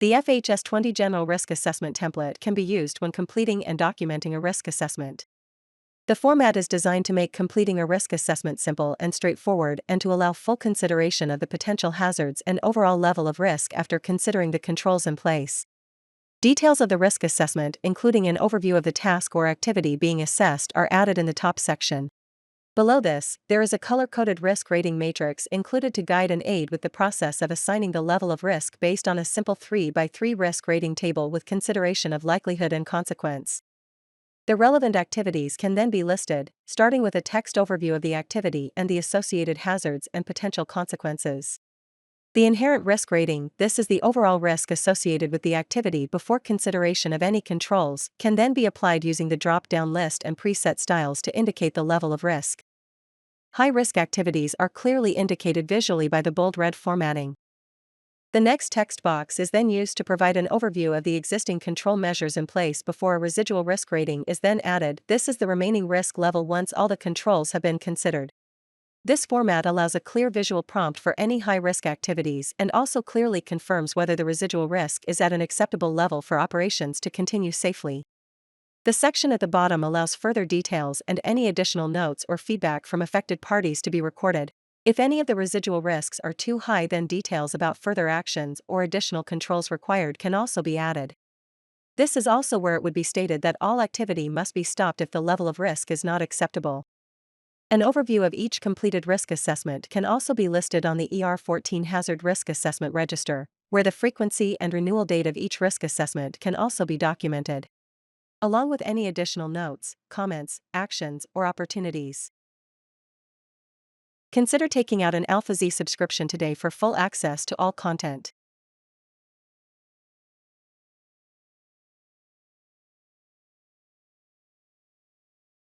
The F-HS20 General Risk Assessment template can be used when completing and documenting a risk assessment. The format is designed to make completing a risk assessment simple and straightforward and to allow full consideration of the potential hazards and overall level of risk after considering the controls in place. Details of the risk assessment, including an overview of the task or activity being assessed, are added in the top section. Below this, there is a color-coded risk rating matrix included to guide and aid with the process of assigning the level of risk based on a simple 3x3 risk rating table with consideration of likelihood and consequence. The relevant activities can then be listed, starting with a text overview of the activity and the associated hazards and potential consequences. The inherent risk rating, this is the overall risk associated with the activity before consideration of any controls, can then be applied using the drop-down list and preset styles to indicate the level of risk. High-risk activities are clearly indicated visually by the bold red formatting. The next text box is then used to provide an overview of the existing control measures in place before a residual risk rating is then added. This is the remaining risk level once all the controls have been considered. This format allows a clear visual prompt for any high-risk activities and also clearly confirms whether the residual risk is at an acceptable level for operations to continue safely. The section at the bottom allows further details and any additional notes or feedback from affected parties to be recorded. If any of the residual risks are too high, then details about further actions or additional controls required can also be added. This is also where it would be stated that all activity must be stopped if the level of risk is not acceptable. An overview of each completed risk assessment can also be listed on the ER14 Hazard Risk Assessment Register, where the frequency and renewal date of each risk assessment can also be documented, along with any additional notes, comments, actions, or opportunities. Consider taking out an alphaZ subscription today for full access to all content.